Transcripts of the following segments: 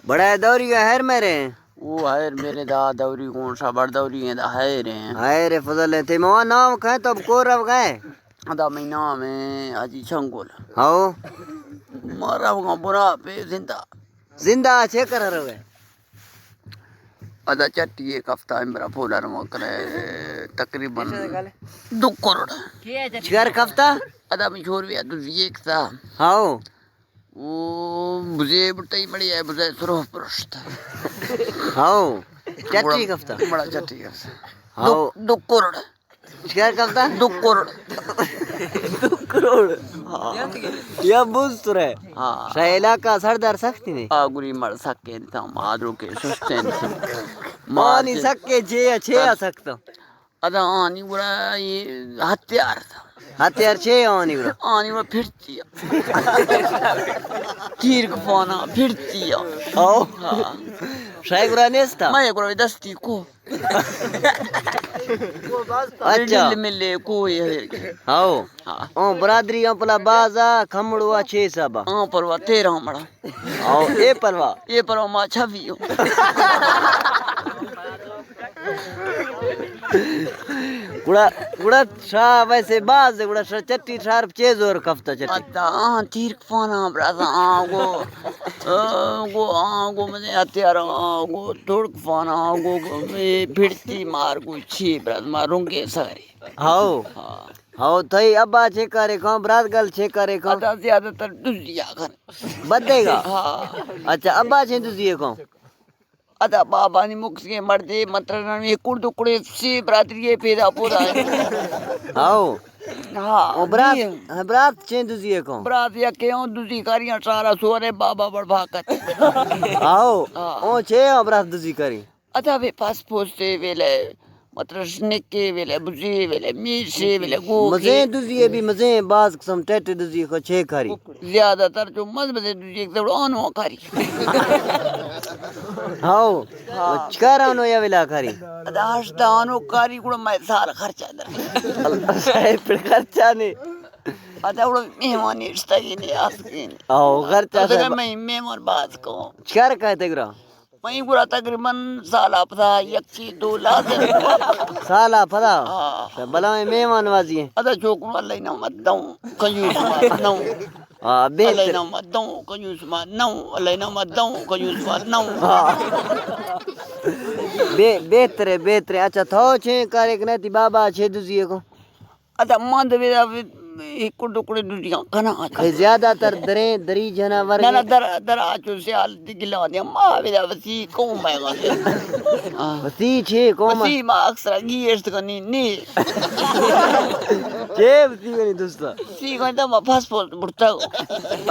بڑا دوري هر میرے وہ ہے میرے دا دوری کون سا بڑ دوری ہے دا ہے رے هاي رے فضل تے مو نام کھائے تو کورب گئے دا میں نام ہے حاجی چھنگول ہاو مارا وہ برا پہ زندہ زندہ چھے کر رہے ادا چٹی ایک ہفتہ میرا پھولا رہا کرے تقریباً 2 کروڑ چکر کفتا ادا میں چھوڑ بھی تو ایک تھا ہاو وہ مجھے بٹائی بڑی ہے مجھے سروح پرشت ہاو چٹی کفتا بڑا چٹی کفتا ہاو 2 کروڑ چکر کفتا 2 کروڑ 2 کروڑ یا بوز تو رہے ہاں شاہ علاقہ سردار سختی نہیں آگری مر سکے تھا مادرو کے سستے تھے مانی سکے چھے آ سکتا ادا آنی برا یہ ہتھیار تھا ہتھیار چھے آنی برا آنی برا پھرتی ہے تیر کفانا پھرتی ہے ہاو شاہ برا نیستا میں ایک دستی کو اچھا ملے کوئی ہے ہاو ہاں اون برادری پلا بازا کھمڑوا چھے سابا ہاں پروا 13 مڑا ہاو اے پروا یہ پروا ماں 26 گڑا شاہ ویسے باز گڑا چٹی شارپ چھے زور کفتا چٹی اتا تیر کفانا برا آگو مجھے ہتھیار آگو توڑ کفانا آگو پھرتی مار کو چھی برا ماروں گے سارے ہاو ہاو تھئی ابا چھے کرے کھاں برات گل چھے کرے کھاں اتا زیادہ تر دنیا کھن بدے گا ہاں اچھا ابا چھے دوزیے کھاں ادا بابا نی مکس کے مردے مطلب ایکڑ ٹکڑے سی برادری پیدا پودا ہے ہاو ہاں او برات چھے دوزیے کھاں برات یا کیوں دوسری کاریاں سارا سورے بابا بڑ بھاکت ہاو اون چھے برات دوزی کری ادا وے پاس پوستے ویلے مطلب نکے ویلے بجی ویلے میشے ویلے گوگے مزے دوزیے بھی مزے باز قسم ٹیٹ دوزیے کو چھے کری زیادہ تر جو مذہب ایک تو آنو کاری ہاو چکارانو یا ویلا کری ادا ہشتا آنو کاری کو میں سارا خرچہ در اللہ صاحب پر خرچہ نہیں ادا وہ مہمانی اشتاگی نہیں آسکی نہیں آو خرچہ ادا میں مہمان باز کو چکار کہتے گرا میں گرا تقریباً سال اپتا یکی 2 لازم سالا پدا ہاں بلا میں مہمان وازی ہیں ادا چوکنو اللہ نہ مت دوں کنجوس مت نو ہاں اللہ بہتر نہ مت دوں کنجوس مت نو اللہ نہ مت دوں کنجوس مت نو بہتر ہے اچھا تھو چھے کرے کہ نہیں بابا چھے دوزیے کو ادا مند ویدا ایک ٹکڑے دنیا کنا زیادہ تر دری جانور نہ در آچو سیال گلا دیا ماں ویدا وسی کو میں گا وسی چھے کوما وسی ما اکثر گیشت کنی نی چھے وسی کنی دوستا سی کنی تا ما پاسپورٹ بڑتا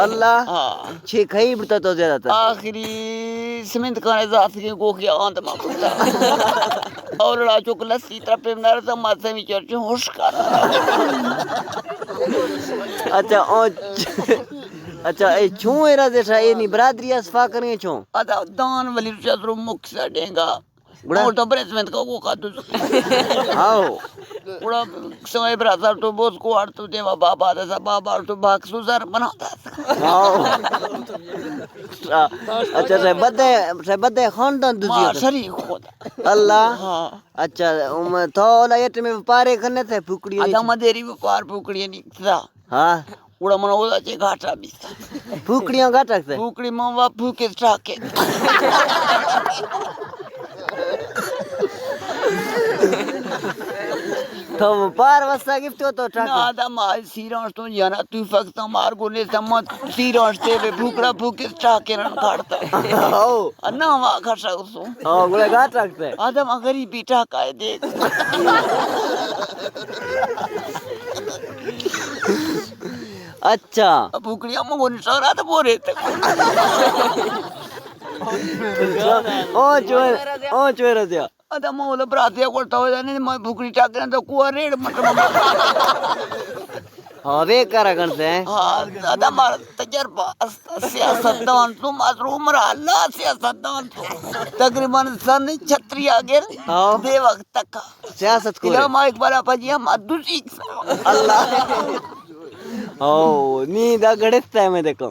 اللہ چھے کھائی بڑتا تو زیادہ تر آخری سمنت کانے ذات کے گوکیا آند ما بڑتا اور لڑا چوک لسی ترپے منار تا ما سمی چرچوں ہوش کر اچھا اے چھوں ایرا دیشا اے نی برادری اصفا کریں چھوں ادا دان ولی چترو مکھ سا ڈینگا اور تو برسمنٹ کا وہ کھاتو ہاو اڑا سوئے برادر تو بوس کو ہر تو دیوا بابا دا بابا تو باک سوزر بناتا ہاو اچھا سے بدے خاندان دوزی ماں شریک خدا اللہ ہاں اچھا تھولا یٹ میں پارے کرنے تھے پھکڑی ادا مدیری پار پھکڑی نہیں تھا ہاں اڑا منا ہوتا چے گھاٹا بھی تھا پھکڑیاں گھاٹا سے پھکڑی ماں وا پھوکے ٹاکے تو پار وسا گفت تو ٹاک نا دا ما سیرانش تو جانا تو فقط مار کو نے سما سیرانش تے پھکڑا پھوکے ٹاکے رن کھاڑتا ہاو نا وا کھشا اسو ہاں گڑا گھاٹا سے آدم غریبی ٹاکا ہے دیکھ اچھا پھکڑیاں مگو نشارا تو بورے تک او چویر دیا ادا مولا براتیا کوٹا ہو جانے میں پھکڑی ٹاکے تو کوہ ریڑ مٹ ہاں بے کرا کرتے ہیں ہاں ادا مار تجربہ سیاست دان تو ماسر عمر اللہ سیاست دان تو تقریباً سن 36 آگے بے وقت تک سیاست کو علامہ اقبال پجی ہم دوسری اللہ او نیند گڑتا ہے میں دیکھو